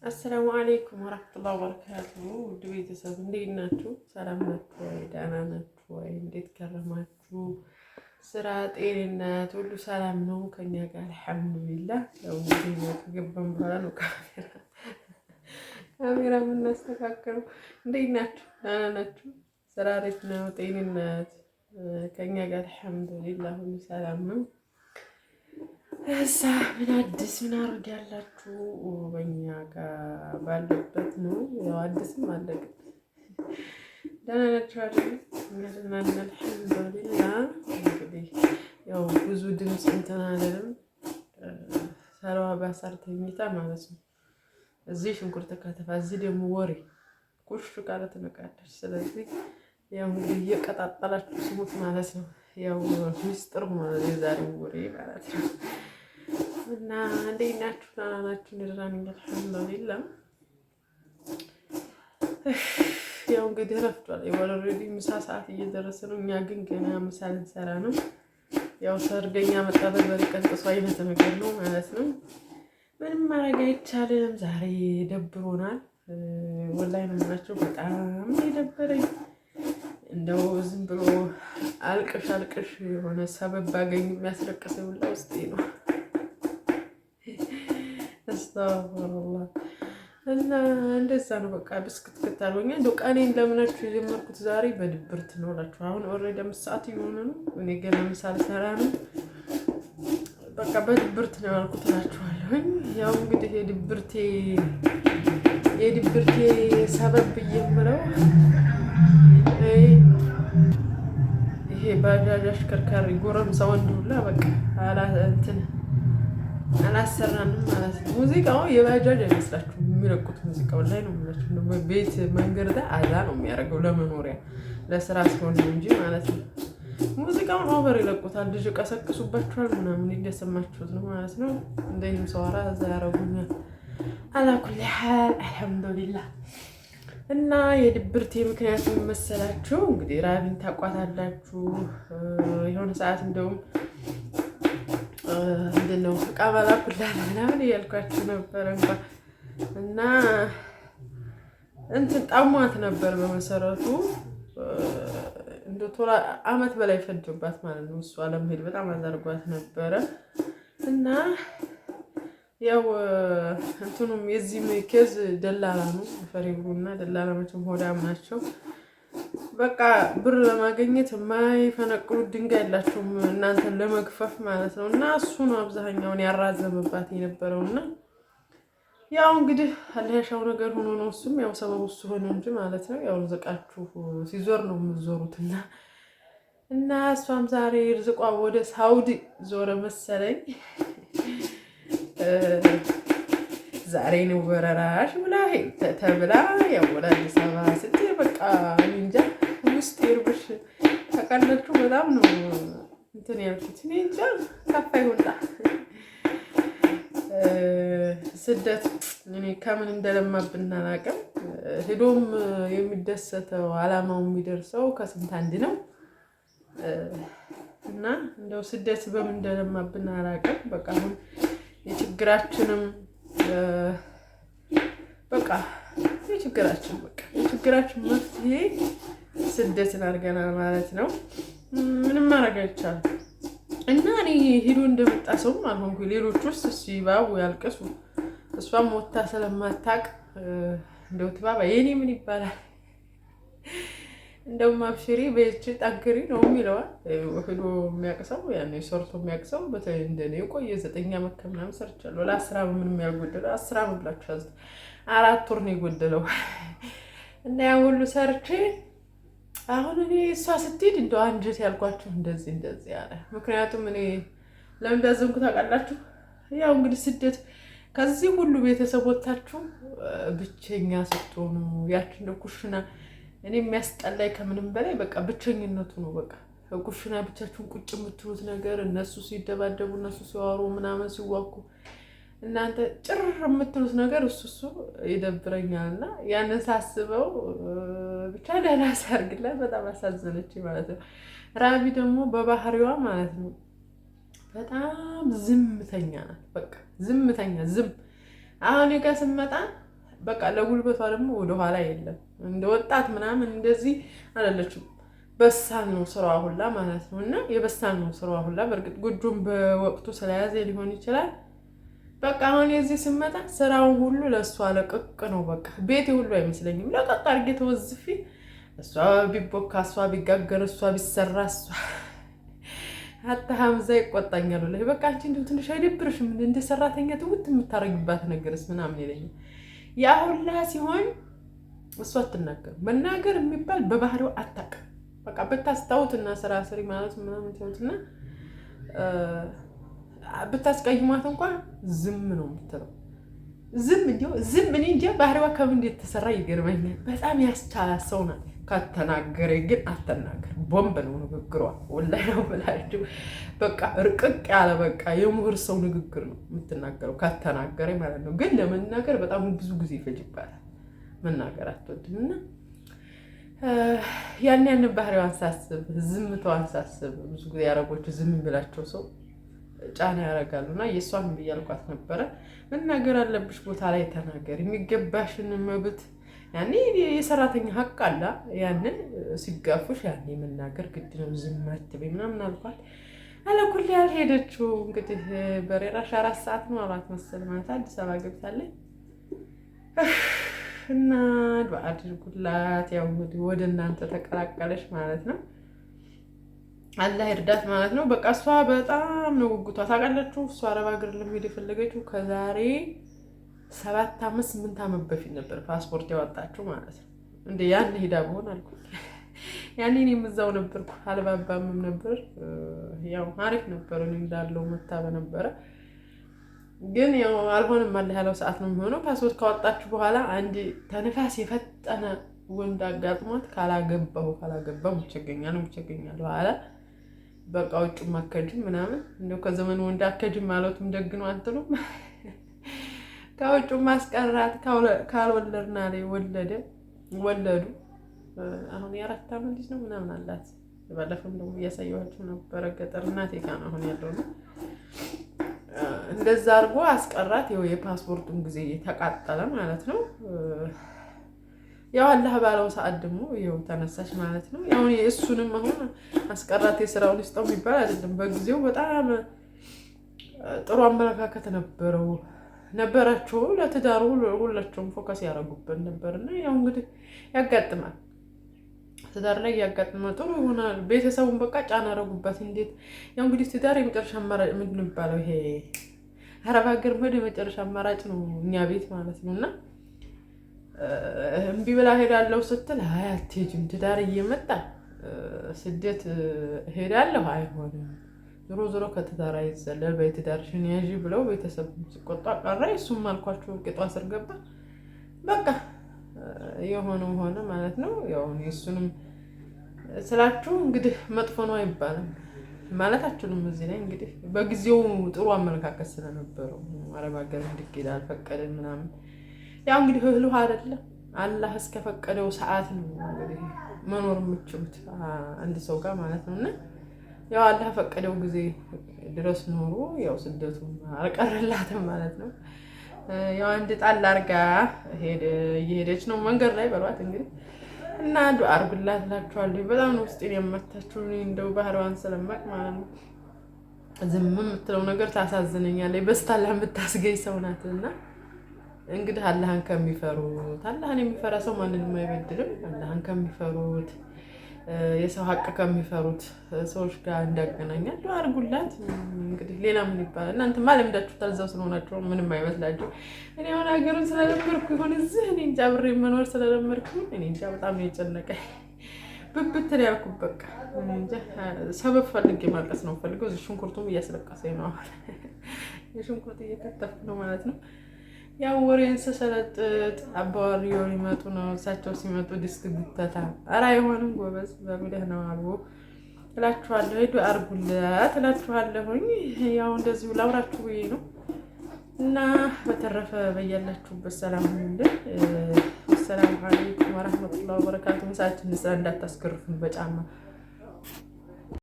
አሰላሙ አለይኩም ወራህመቱላሂ ወበረካቱሁ። ውድ ቤተሰብ እንዴት ናችሁ? ሰላም ናችሁ ወይ? ደህና ናችሁ ወይ? እንዴት ከረማችሁ? ስራ፣ ጤንነት ሁሉ ሰላም ነው ከኛ ጋር አልሐምዱሊላህ። ያው እንግዲህ ከገባን በኋላ ነው ካሜራ የምናስተካክለው። እንዴት ናችሁ? ደህና ናችሁ? ስራ አሪፍ ነው? ጤንነት ከኛ ጋር አልሐምዱሊላህ ሁሉ ሰላም ነው። እሳ ምን አዲስ ምን አርግ ያላችሁ በእኛ ጋር ባለበት ነው። ያው አዲስም አለ ግን ደህና ናችሁ አይደል? እኛ ደህና ነን አልሐምዱሊላህ። እንግዲህ ያው ብዙ ድምፅ እንትን አለንም ሰራዋ ባሳር ተኝታ ማለት ነው። እዚህ ሽንኩርት ከተፋ፣ እዚህ ደግሞ ወሬ ኩሽ ቃለ ትነቃለች። ስለዚህ ያው እንግዲህ እየቀጣጠላችሁ ስሙት ማለት ነው። ያው ሚስጥር ማለት የዛሬው ወሬ ማለት ነው። እና እንዴት ናችሁ? ደህና ናችሁ? ደህና ነኝ አልሐምዱሊላህ። ያው እንግዲህ ረፍዷል። ኦልሬዲ ምሳ ሰዓት እየደረሰ ነው። እኛ ግን ገና ምሳ ልንሰራ ነው። ያው ሰርገኛ መጣበት በቀንጥሶ አይነት ነገር ነው ማለት ነው። ምንም ማድረግ አይቻልም። ዛሬ ደብሮናል። ወላሂ ነው የምላቸው። በጣም የደበረኝ እንደው ዝም ብሎ አልቅሽ አልቅሽ የሆነ ሰበብ ባገኝ የሚያስለቅሰኝ ሁላ ውስጤ ነው። አስተግፍሩላህ። እና እንደዛ ነው በቃ ብስክትክት አልሆኛ። እንደው ቀኔን ለምናችሁ የጀመርኩት ዛሬ በድብርት ነው እላችሁ። አሁን ኦልሬዲ 5 ሰዓት እየሆነ ነው። እኔ ገና ምሳ ልሰራ ነው። በቃ በድብርት ነው ያልኩት እላችኋለሁኝ። ያው እንግዲህ የድብርቴ ሰበብ ብዬ የምለው ይሄ ባጃጅ አሽከርካሪ ጎረምሳ ወንድ ሁላ በቃ አላሰራንም ማለት ነው። ሙዚቃው የባጃጅ አይመስላችሁም? የሚለቁት ሙዚቃው ላይ ነው የምላችሁ። ቤት መንገድ ላይ አዛ ነው የሚያደርገው ለመኖሪያ ለስራ ሲሆን ነው እንጂ ማለት ነው። ሙዚቃውን ኦቨር ይለቁታል። ልጅ ቀሰቅሱባችኋል ምናምን እንደሰማችሁት ነው ማለት ነው። እንደይም ሰዋራ እዛ ያረጉኛል። አላኩል ሐል አልሐምዱሊላህ። እና የድብርቴ ምክንያት መሰላችሁ እንግዲህ ራቢን ታቋታላችሁ። የሆነ ሰዓት እንደውም ምንድነው እቃ ባላኩላት ምናምን እያልኳችሁ ነበር እንኳን እና እንትን ጣሟት ነበር በመሰረቱ እንደ ቶላ አመት በላይ ፈጀባት ማለት ነው። እሷ ለመሄድ በጣም አዛርጓት ነበረ እና ያው እንትኑም የዚህ ኬዝ ደላላ ነው ፈሪቡና ደላላ መቼም ሆዳም ናቸው። በቃ ብር ለማግኘት የማይፈነቅሉት ድንጋይ የላቸውም እናንተን ለመግፈፍ ማለት ነው። እና እሱ ነው አብዛኛውን ያራዘመባት የነበረውና ያው እንግዲህ አልያሻው ነገር ሆኖ ነው። እሱም ያው ሰበቡ እሱ ሆነ እንጂ ማለት ነው። ያው ርዝቃችሁ ሲዞር ነው የምትዞሩትና እና እሷም ዛሬ ርዝቋ ወደ ሳውዲ ዞረ መሰለኝ። ዛሬ ነው በረራሽ ብላ ተብላ ያው ወደ አዲስ አበባ ስትሄድ በቃ እንጃ ውስጥ ይርብሽ ታውቃላችሁ። በጣም ነው እንትን ያልኩት እኔ እንጃ ከፋ ይሆንጣ ስደት እኔ ከምን እንደለማብን አላውቅም። ሄዶም የሚደሰተው አላማው የሚደርሰው ከስንት አንድ ነው እና እንደው ስደት በምን እንደለማብን አላውቅም። በቃ አሁን የችግራችንም በቃ የችግራችን መፍትሄ ስደትን አድርገናል ማለት ነው። ምንም ማድረግ አይቻልም። እና እኔ ሄዶ እንደመጣ ሰውም አልሆንኩ። ሌሎች ውስጥ ሲባቡ ያልቅሱ። እሷም ወታ ስለማታቅ እንደው ትባባ የኔ ምን ይባላል እንደውም አብሽሪ በእቺ ጠንክሪ ነው የሚለዋል። ሄዶ የሚያቅሰው ያኔ ሰርቶ የሚያቅሰው በተለይ እንደኔ የቆየ 9 ዓመት ምናምን ሰርቻለሁ። ለ10 ዓመት ምንም ያልጎደለው 10 ዓመት ብላችሁ ያዙት 4 ወር ነው የጎደለው። እና ያ ሁሉ ሰርቼ አሁን እኔ እሷ ስትሄድ እንደው አንጀት ያልኳችሁ እንደዚህ ያለ። ምክንያቱም እኔ ለምን እንዳዘንኩ ታውቃላችሁ? ያው እንግዲህ ስደት ከዚህ ሁሉ ቤተሰቦቻችሁ ብቸኛ ስትሆኑ ያችን ነው ኩሽና እኔ የሚያስጠላኝ ከምንም በላይ በቃ ብቸኝነቱ ነው። በቃ ኩሽና ብቻችሁን ቁጭ የምትሉት ነገር እነሱ ሲደባደቡ እነሱ ሲዋሩ ምናምን ሲዋኩ እናንተ ጭር የምትሉት ነገር እሱ ይደብረኛል። እና ያንን ሳስበው ብቻ ደህና ሳርግላት በጣም አሳዘነች ማለት ነው። ራቢ ደግሞ በባህሪዋ ማለት ነው በጣም ዝምተኛ ናት። በቃ ዝምተኛ አሁን እኔ ጋር ስመጣ በቃ ለጉልበቷ ደግሞ ወደኋላ የለም። እንደ ወጣት ምናምን እንደዚህ አይደለችም። በሳል ነው ስራዋ ሁላ ማለት ነው። እና የበሳል ነው ስራዋ ሁላ። በእርግጥ ጎጆም በወቅቱ ስለያዘ ሊሆን ይችላል። በቃ አሁን የዚህ ስመጣ ስራውን ሁሉ ለእሷ ለቅቅ ነው። በቃ ቤቴ ሁሉ አይመስለኝም። ለቀቅ አድርጌ ተወዝፊ እሷ ቢቦካ እሷ ቢጋገር እሷ ቢሰራ እሷ ሀታ ሀምዛ ይቆጣኛል። ላይ በቃ አንቺ እንደው ትንሽ አይደብርሽም እንደ ሰራተኛ ትውት የምታረግባት ነገርስ ምናምን ይለኛል። ያ ሁላ ሲሆን እሷ አትናገርም። መናገር የሚባል በባህሪው አታውቅም። በቃ ብታስታውትና ስራ ስሪ ማለት ምናምን ትውትና ብታስቀይሟት እንኳን ዝም ነው የምትለው። ዝም እንዲሁ ዝም እኔ እንጃ ባህሪዋ ከምን እንደተሰራ ይገርመኛል። በጣም ያስቻላት ሰው ናት። ከተናገረ ግን አትናገር። ቦምብ ነው ንግግሯ። ወላሂ ነው ብላችሁ በቃ ርቅቅ ያለ በቃ የምሁር ሰው ንግግር ነው የምትናገረው ከተናገረ ማለት ነው። ግን ለመናገር በጣም ብዙ ጊዜ ይፈጅባታል። መናገር አትወድም እና ያን ባህሪዋን ሳስብ ዝምታዋን ሳስብ ብዙ ጊዜ አረቦች ዝም ብላቸው ሰው ጫና ያደርጋሉ እና የእሷን ብያልኳት ነበረ። መናገር አለብሽ ቦታ ላይ ተናገር። የሚገባሽን መብት ያኔ የሰራተኛ ሀቅ አለ። ያንን ሲጋፉሽ ያኔ መናገር ግድ ነው። ዝም አትበይ ምናምን አልኳት። አለኩል ያልሄደችው እንግዲህ በሬራሽ 4 ሰዓት ነው አሏት መሰል ማለት አዲስ አበባ ገብታለች እና ዱዓ አድርጉላት። ያው እንግዲህ ወደ እናንተ ተቀላቀለች ማለት ነው። አላህ ይርዳት ማለት ነው። በቃ እሷ በጣም ነው ጉጉቷ። ታውቃላችሁ እሷ አረብ ሀገር ለመሄድ የፈለገችው ከዛሬ 7 ዓመት 8 ዓመት በፊት ነበር ፓስፖርት ያወጣችው ማለት ነው። እንደ ያን ሄዳ በሆን አልኩ። ያኔ እኔም እዛው ነበርኩ። አልባባምም ነበር። ያው አሪፍ ነበር እንዳለው መታበ ነበረ። ግን ያው አልሆነም። አለ ያለው ሰዓት ነው የሚሆነው። ፓስፖርት ካወጣችሁ በኋላ አንድ ተነፋስ የፈጠነ ወንድ አጋጥሟት ካላገባው ሙቸገኛል በኋላ በቃ ውጭ ማከጅም ምናምን እንደው ከዘመን ወንድ አከጅም ማለቱም ደግ ነው አትሉም? ከውጭ ማስቀራት ካልወለድና ላይ ወለዱ። አሁን የ4 ዓመት ልጅ ነው ምናምን አላት። ባለፈው ደግሞ እያሳየኋችሁ ነበረ። ገጠር እናቴ ጋር ነው አሁን ያለው ነው። እንደዛ አድርጎ አስቀራት። ይኸው የፓስፖርቱን ጊዜ ተቃጠለ ማለት ነው። ያው አላህ ባለው ሰዓት ደግሞ ይኸው ተነሳች ማለት ነው። ያው እሱንም አሁን አስቀራት። የስራውን ይስጠው የሚባል አይደለም። በጊዜው በጣም ጥሩ አመለካከት ነበራቸው። ለትዳሩ ሁላቸውም ፎከስ ያደረጉበት ነበርና ያው እንግዲህ ያጋጥማል። ትዳር ላይ ያጋጥማል። ጥሩ ይሆናል። ቤተሰቡን በቃ ጫና ያደረጉበት። እንዴት ያው እንግዲህ ትዳር የመጨረሻ አማራጭ ምንድን ነው የሚባለው? ይሄ አረብ ሀገር መሄድ የመጨረሻ አማራጭ ነው እኛ ቤት ማለት ነውና እምቢ ብላ ሄዳለሁ ስትል አይ አትሄጂም፣ ትዳር እየመጣ ስደት ሄዳለሁ አይሆንም፣ ዞሮ ከትዳር አይዘለል፣ በትዳርሽን ያዢ ብለው ቤተሰብ ሲቆጣ ቀረ። እሱም አልኳችሁ ቂጧ ስር ገባ። በቃ የሆነው ሆነ ማለት ነው። ያው እሱንም ስላችሁ እንግዲህ መጥፎ ነው አይባልም ማለታችሁንም እዚህ ላይ እንግዲህ በጊዜው ጥሩ አመለካከት ስለነበረው አረብ ሀገር እንድትሄድ አልፈቀደም ምናምን። ያው እንግዲህ እህሉ አይደለም አላህ እስከፈቀደው ሰዓት ነው እንግዲህ መኖር የምችሉት አንድ ሰው ጋር ማለት ነውና ያው አላህ ፈቀደው ጊዜ ድረስ ኖሩ። ያው ስደቱ አልቀረላትም ማለት ነው። ያው አንድ ጣል አድርጋ እየሄደች ነው መንገድ ላይ በሏት እንግዲህ እና ዱዓ አድርጉላት እላችኋለሁ። በጣም ነው ውስጤን የመታችሁ። እንደው ባህሪዋን ስለማቅ ማለት ነው። ዝም የምትለው ነገር ታሳዝነኛለች። በስታላ የምታስገኝ ሰው ናትና እንግዲህ አላህን ከሚፈሩት አላህን የሚፈራ ሰው ማንንም አይበድልም። አላህን ከሚፈሩት የሰው ሀቅ ከሚፈሩት ሰዎች ጋር እንዳገናኛል ዱዓ አድርጉላት። እንግዲህ ሌላ ምን ይባላል? እናንተ ማለምዳችሁታል እዛው ስለሆናችሁ ምንም አይመስላችሁ። እኔ አሁን ሀገሩን ስለለመድኩ ይሆን እዚህ እኔ እንጃ ብሬ መኖር ስለለመድኩ እኔ እንጃ በጣም ነው የጨነቀኝ። ብብትን ያልኩት በቃ እኔ እንጃ ሰበብ ፈልጌ ማልቀስ ነው ፈልገው። እዚህ ሽንኩርቱም እያስለቀሰኝ ነው። የሽንኩርት እየከተፍኩ ነው ማለት ነው። ያው ወሬን ስሰለጥጥ አባዋሪዮ ሊመጡ ነው። እሳቸው ሲመጡ ዲስክ ጉተታ ኧረ አይሆንም ጎበዝ በሚልህ ነው አሉ እላችኋለሁ። ዱዓ አድርጉላት እላችኋለሁኝ። ያው እንደዚሁ ላውራችሁ ብዬ ነው እና በተረፈ በያላችሁበት ሰላም ሁኑልን። ሰላም አለይኩም ወራህመቱላሂ ወበረካቱሁ። ምሳችን ስራ እንዳታስገርፉን በጫማ